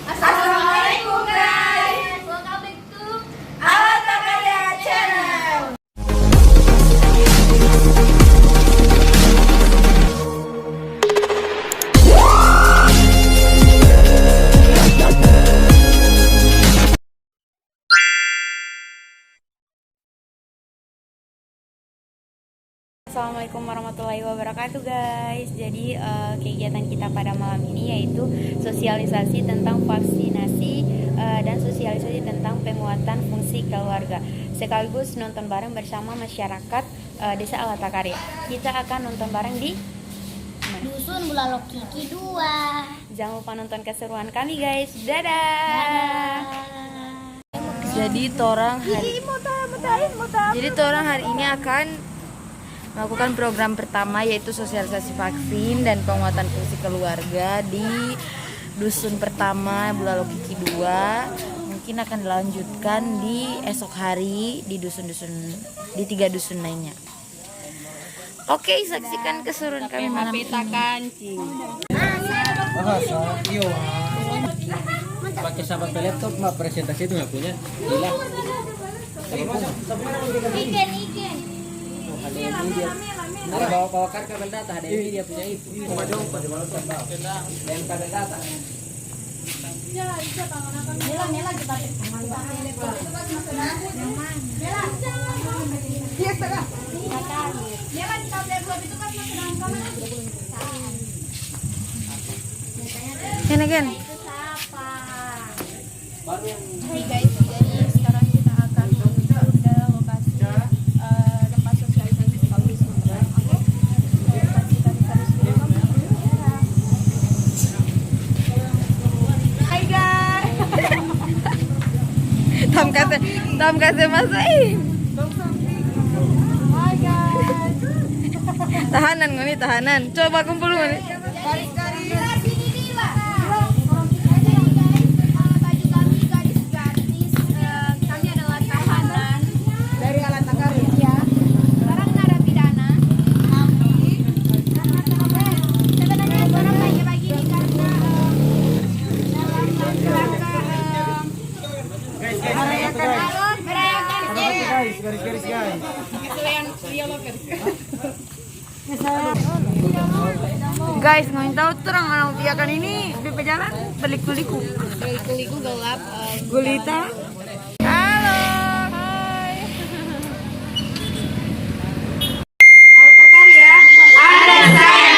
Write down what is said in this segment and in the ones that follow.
Assalamualaikum guys. Welcome back to Alata Karya Channel. Assalamualaikum warahmatullahi wabarakatuh guys. Jadi kegiatan kita pada malam ini yaitu sosialisasi tentang vaksinasi dan sosialisasi tentang penguatan fungsi keluarga, sekaligus nonton bareng bersama masyarakat Desa Alata Karya. Kita akan nonton bareng di Dusun Bulalok Kiki 2. Jangan lupa nonton keseruan kami guys. Dadah. Jadi torang hari ini akan melakukan program pertama yaitu sosialisasi vaksin dan penguatan fungsi keluarga di dusun pertama Bulalok Kiki 2. Mungkin akan dilanjutkan di esok hari di dusun-dusun di 3 dusun lainnya. Oke, saksikan keseruan kami malam ini. Pakai sahabat laptop mah presentasi itu nggak punya. Gila. Ikan. Ada yang dia. Ada bawa kabel data, ada yang dia punya itu. Dan kabel data. Mela kita Again. Hai guys, jadi sekarang kita akan menuju ke lokasi tempat sosialisasi sekaligus program. Oke? Hai guys. Tam kase masain. Hai guys. Tahanan ngoni tahanan. Coba kumpul ngoni. Garis guys. Guys, nggak tahu terang orang piakan ini di jalan berliku-liku. Berliku-liku gelap. Gulita. Halo. Hai. Alta Karya. Ada saya.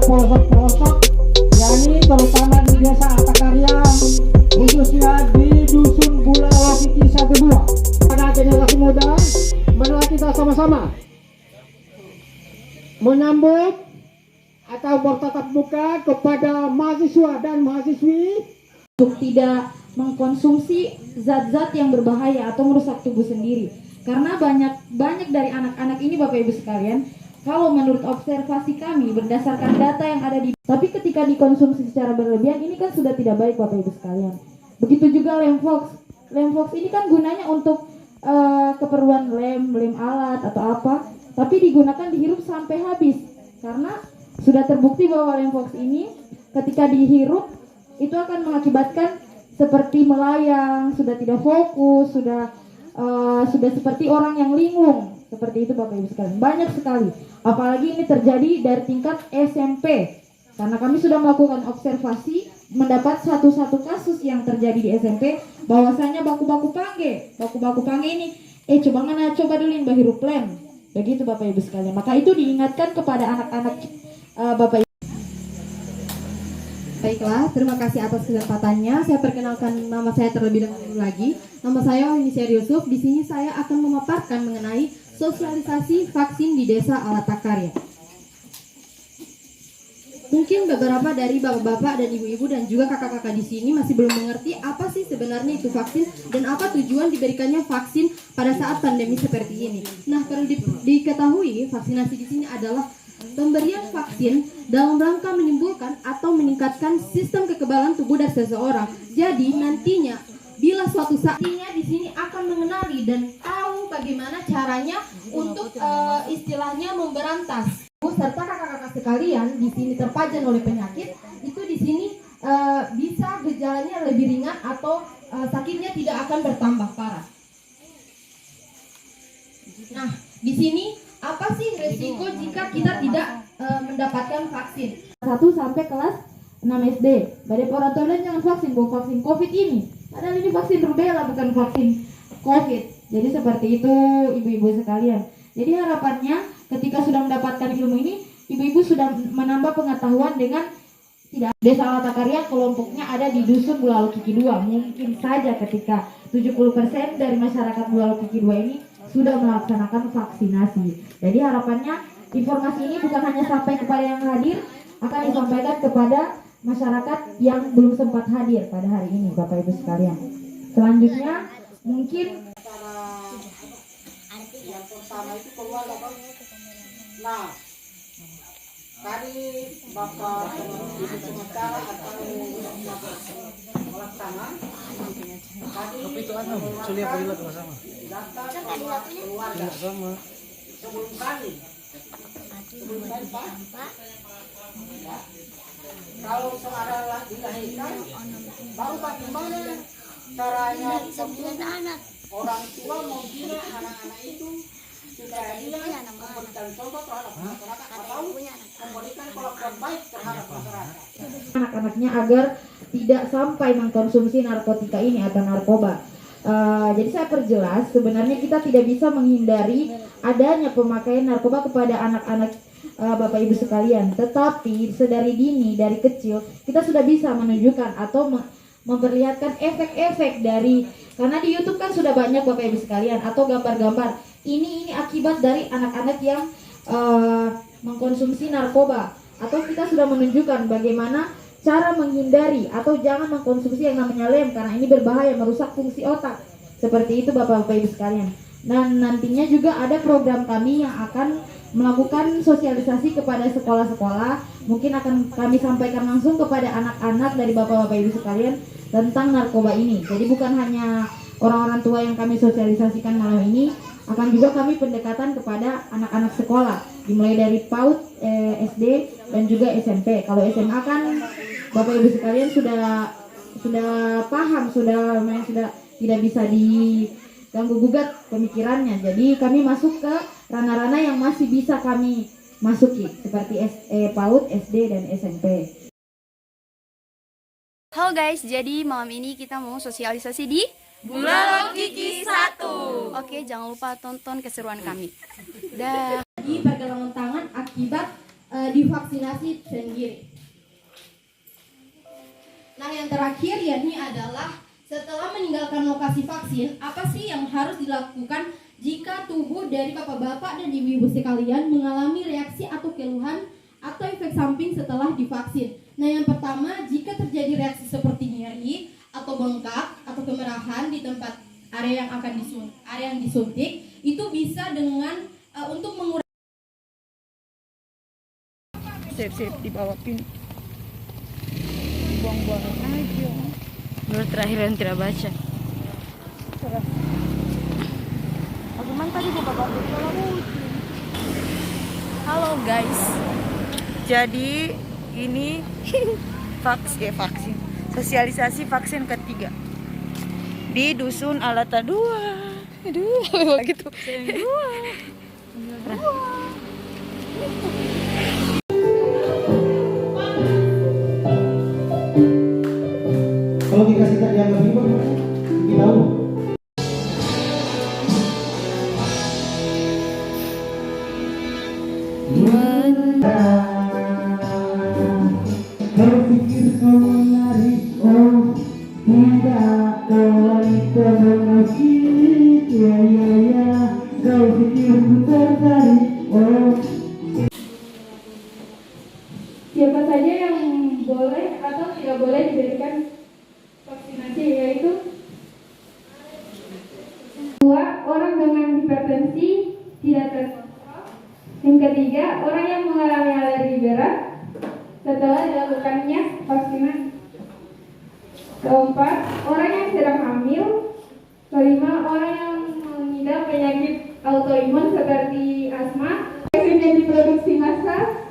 Pelosok-pelosok, yakni terutama di Desa Alata Karya, khususnya di Dusun Bulalok Kiki 1-2. Pada generasi muda, marilah kita sama-sama menyambut atau bertatap muka kepada mahasiswa dan mahasiswi untuk tidak mengkonsumsi zat-zat yang berbahaya atau merusak tubuh sendiri. Karena banyak dari anak-anak ini Bapak Ibu sekalian, kalau menurut observasi kami berdasarkan data yang ada di, tapi ketika dikonsumsi secara berlebihan ini kan sudah tidak baik Bapak Ibu sekalian. Begitu juga Lemvox. Lemvox ini kan gunanya untuk keperluan lem alat atau apa. tapi digunakan dihirup sampai habis, karena sudah terbukti bahwa Lemvox ini ketika dihirup itu akan mengakibatkan seperti melayang, sudah tidak fokus, sudah seperti orang yang linglung. Seperti itu Bapak Ibu sekalian. Banyak sekali. Apalagi ini terjadi dari tingkat SMP. Karena kami sudah melakukan observasi, mendapat satu kasus yang terjadi di SMP, bahwasanya baku-baku pangge ini, coba dulu yang hirup lem. Begitu Bapak Ibu sekalian. Maka itu diingatkan kepada anak-anak Bapak Ibu. Baiklah, terima kasih atas kesempatannya. Saya perkenalkan nama saya terlebih dahulu lagi. Nama saya Inisiar Yusuf. Di sini saya akan memaparkan mengenai sosialisasi vaksin di Desa Alatakarya. Mungkin beberapa dari bapak-bapak dan ibu-ibu dan juga kakak-kakak di sini masih belum mengerti apa sih sebenarnya itu vaksin dan apa tujuan diberikannya vaksin pada saat pandemi seperti ini. Nah, perlu diketahui vaksinasi di sini adalah pemberian vaksin dalam rangka menimbulkan atau meningkatkan sistem kekebalan tubuh dari seseorang. Jadi nantinya bila suatu saatnya di sini akan mengenali dan tahu bagaimana caranya untuk istilahnya memberantas serta kakak-kakak sekalian di sini terpajan oleh penyakit itu di sini bisa gejalanya lebih ringan atau sakitnya tidak akan bertambah parah. Nah, di sini apa sih resiko jika kita tidak mendapatkan vaksin? 1 sampai kelas 6 SD. Badai orang tua bilang jangan vaksin, bawa vaksin COVID ini. Padahal ini vaksin rubella bukan vaksin COVID. Jadi seperti itu ibu-ibu sekalian. Jadi harapannya ketika sudah mendapatkan ilmu ini, ibu-ibu sudah menambah pengetahuan dengan tidak. Desa Alatakarya kelompoknya ada di Dusun Bulalo Kiki 2. Mungkin saja ketika 70% dari masyarakat Bulalo Kiki 2 ini sudah melaksanakan vaksinasi. Jadi harapannya informasi ini bukan hanya sampai kepada yang hadir, akan disampaikan kepada masyarakat yang belum sempat hadir pada hari ini, Bapak Ibu sekalian. Selanjutnya mungkin yang pertama itu keluar apa? Nah, tadi Bapak pengacara atau pelaksana tadi itu sulit apabila sama data keluarga sama sebelum kali Pak ya. Kalau seorang dilahirkan baru bagaimana caranya orang tua membina anak-anak itu supaya dia memberikan contoh terhadap masyarakat atau memberikan kelakuan baik terhadap masyarakat. Anak-anaknya agar tidak sampai mengkonsumsi narkotika ini atau narkoba. Jadi saya perjelas, sebenarnya kita tidak bisa menghindari adanya pemakaian narkoba kepada anak-anak Bapak Ibu sekalian. Tetapi sedari dini, dari kecil, kita sudah bisa menunjukkan atau memperlihatkan efek-efek dari, karena di YouTube kan sudah banyak Bapak Ibu sekalian, atau gambar-gambar. Ini akibat dari anak-anak yang mengkonsumsi narkoba. Atau kita sudah menunjukkan bagaimana cara menghindari atau jangan mengkonsumsi yang namanya lem, karena ini berbahaya, merusak fungsi otak. Seperti itu Bapak Ibu sekalian. Dan nantinya juga ada program kami yang akan melakukan sosialisasi kepada sekolah-sekolah. Mungkin akan kami sampaikan langsung kepada anak-anak dari Bapak Ibu sekalian tentang narkoba ini. Jadi bukan hanya orang-orang tua yang kami sosialisasikan malam ini, akan juga kami pendekatan kepada anak-anak sekolah, dimulai dari PAUD, SD dan juga SMP. Kalau SMA kan Bapak Ibu sekalian sudah paham, sudah tidak bisa diganggu gugat pemikirannya. Jadi kami masuk ke ranah-ranah yang masih bisa kami masuki, seperti PAUD, SD dan SMP. Halo guys, jadi malam ini kita mau sosialisasi di Bulalo Kiki 1. Oke, jangan lupa tonton keseruan kami. Dah. Di pergelangan tangan akibat divaksinasi sendiri. Nah, yang terakhir yakni adalah setelah meninggalkan lokasi vaksin, apa sih yang harus dilakukan jika tubuh dari bapak-bapak dan ibu-ibu sekalian mengalami reaksi atau keluhan atau efek samping setelah divaksin? Nah, yang pertama, jika terjadi reaksi seperti nyeri atau bengkak atau kemerahan di tempat area yang disuntik, itu bisa dengan untuk mengurangi Sip di bawah pin. Buang-buang aja. Menurut terakhir yang tidak baca. Bagaimana tadi bapak-bapak guys. Jadi ini vaksin. Sosialisasi vaksin ketiga di Dusun Alata 2. Aduh, gitu. Kalau dikasih tadi yang lebih bagus, kita tahu. Berpikir kau menarik, oh enggak, kau wanita mengasihi, ya, kau pikir ku tertarik, oh. Siapa saja yang boleh atau tidak boleh diberikan vaksinasi, yaitu 2. Orang dengan hipertensi tidak terkontrol. Yang ketiga, orang yang mengalami alergi berat setelah dilakukannya vaksinasi. 4. Orang yang sedang hamil. 5. Orang yang mengidap penyakit autoimun seperti asma. Vaksin yang diproduksi massal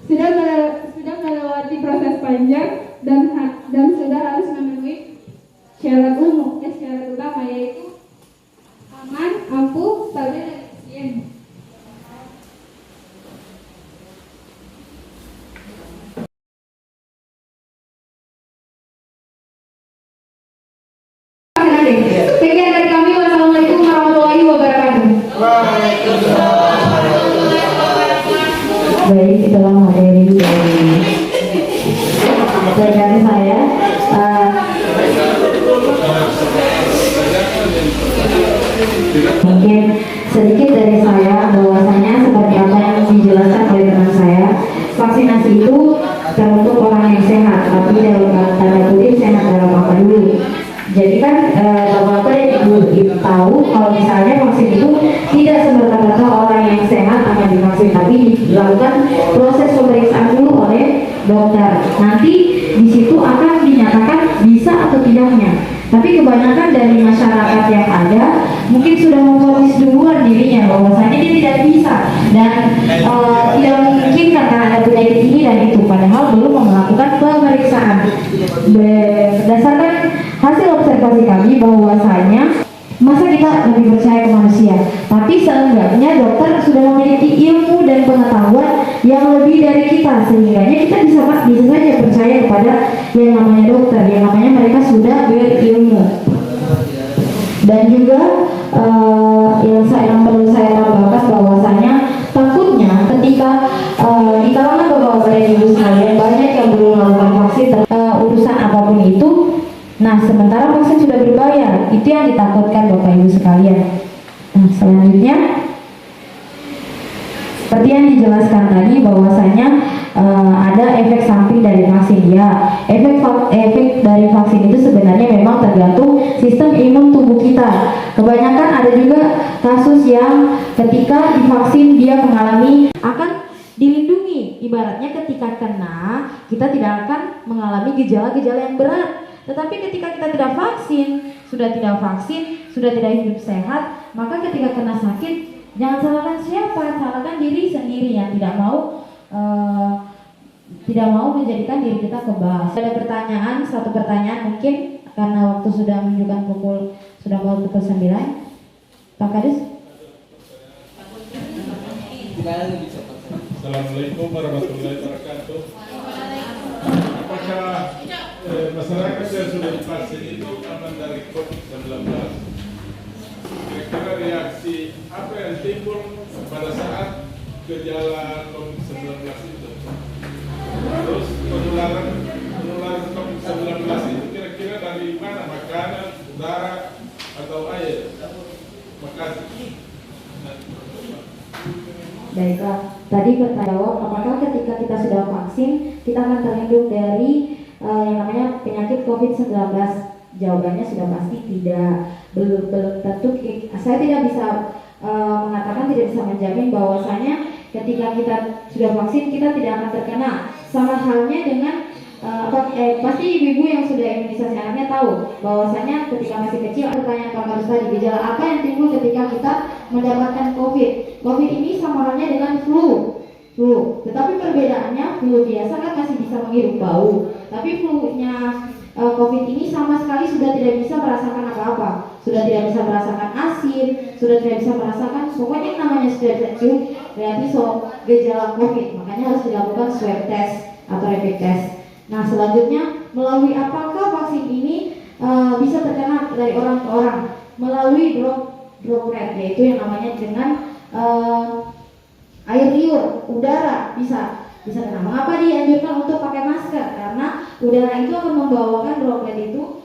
sudah melewati proses panjang dan sudah harus memenuhi syarat umum, syarat utama, yaitu aman, ampuh, stabil, dan efisien. Sekian dari kami. Wassalamualaikum warahmatullahi wabarakatuh. Baik, itulah materi dari rekan saya. Mungkin sedikit dari saya bahwasanya seperti apa yang dijelaskan oleh teman saya, vaksinasi itu teruntuk orang yang sehat, tapi dalam tanda kutip sehat dalam apa dulu. Jadi kan bapak-bapak dan ibu tahu kalau misalnya vaksin itu tidak semerta-merta orang yang sehat akan divaksin, tapi dilakukan proses pemeriksaan dulu oleh dokter. Nanti di situ akan dinyatakan bisa atau tidaknya. Tapi kebanyakan dari masyarakat yang ada mungkin sudah memvonis duluan dirinya bahwasanya dia tidak bisa dan tidak mungkin karena ada penyakit ini dan itu, padahal belum melakukan pemeriksaan. Berdasarkan hasil observasi kami bahwasanya masa kita lebih percaya ke manusia, tapi seenggaknya dokter sudah memiliki ilmu dan pengetahuan yang lebih dari kita, sehingga kita bisa saja percaya kepada yang namanya dokter, yang namanya mereka sudah berilmu. Dan juga yang perlu saya tambahkan bahwasanya takutnya ketika di kalangan bapak-bapak dan ibu sekalian banyak yang belum melakukan vaksin urusan apapun itu. Nah, sementara vaksin sudah berbayar, itu yang ditakutkan Bapak Ibu sekalian. Nah, selanjutnya seperti yang dijelaskan tadi bahwasanya ada efek samping dari vaksin. Ya, efek dari vaksin itu sebenarnya memang tergantung sistem imun tubuh kita. Kebanyakan ada juga kasus yang ketika divaksin dia mengalami akan dilindungi. Ibaratnya ketika kena, kita tidak akan mengalami gejala-gejala yang berat. Tetapi ketika kita tidak vaksin, sudah tidak hidup sehat, maka ketika kena sakit, jangan salahkan siapa, salahkan diri sendiri yang tidak mau menjadikan diri kita kebal. Ada pertanyaan, satu pertanyaan mungkin karena waktu sudah menunjukkan pukul 9. Pak Kades. Assalamualaikum warahmatullahi wabarakatuh. Apakah masyarakat yang sudah divaksin itu aman dari COVID-19? Kira-kira reaksi apa yang timbul pada saat gejala COVID-19 itu? Terus penularan COVID-19 itu kira-kira dari mana? Makanan, udara, atau air? Makasih. Baiklah, tadi bertanya apakah ketika kita sudah vaksin kita akan terlindung dari yang namanya penyakit COVID-19? Jawabannya sudah pasti tidak, belum tentu. Saya tidak bisa mengatakan, tidak bisa menjamin bahwasanya ketika kita sudah vaksin kita tidak akan terkena. Sama halnya dengan pasti ibu-ibu yang sudah imunisasi anaknya tahu bahwasanya ketika masih kecil, pertanyaan Pak Kadus tadi, gejala apa yang timbul ketika kita mendapatkan COVID? COVID ini sama halnya dengan flu. flu. Tetapi perbedaannya, flu biasa kan masih bisa menghirup bau, tapi flu-nya COVID ini sama sekali sudah tidak bisa merasakan apa-apa, sudah tidak bisa merasakan asin, sudah tidak bisa merasakan, pokoknya yang namanya sudah bisa cium, berarti gejala COVID, makanya harus dilakukan swab test atau rapid test. Nah selanjutnya, melalui apakah vaksin ini bisa terkena dari orang ke orang? Melalui droplet, yaitu yang namanya dengan air liur, udara bisa kena. Mengapa dianjurkan untuk pakai masker? Karena udara itu akan membawakan droplet itu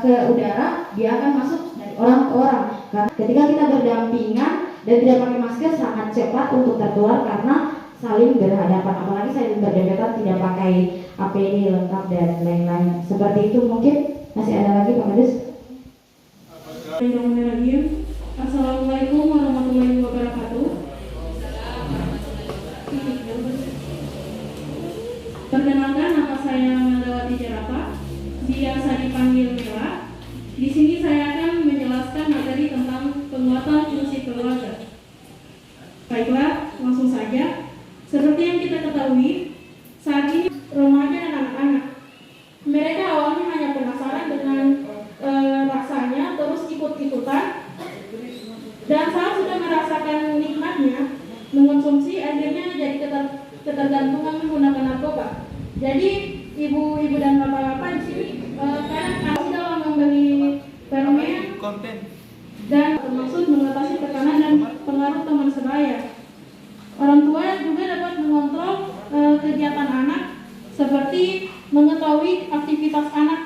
ke udara, dia akan masuk dari orang ke orang. Karena ketika kita berdampingan dan tidak pakai masker sangat cepat untuk tertular karena saling berhadapan, apalagi saling berdekatan tidak pakai APD lengkap dan lain-lain. Seperti itu mungkin. Masih ada lagi Pak Kades? Assalamualaikum warahmatullahi wabarakatuh. Perkenalkan, nama saya Melawati Jarapa, biasa dipanggil Mela. Di sini saya akan menjelaskan materi tentang penguatan fungsi keluarga. Baiklah, langsung saja. Seperti yang kita ketahui, saat ini remaja dan anak-anak, mereka awalnya hanya penasaran dengan rasanya, terus ikut-ikutan, dan saat sudah merasakan nikmatnya mengonsumsi, akhirnya jadi ketergantungan menggunakan narkoba. Jadi ibu-ibu dan bapak-bapak di sini kadang dalam membeli permen dan termasuk mengatasi tekanan dan pengaruh teman sebaya. Orang tua juga dapat mengontrol kegiatan anak, seperti mengetahui aktivitas anak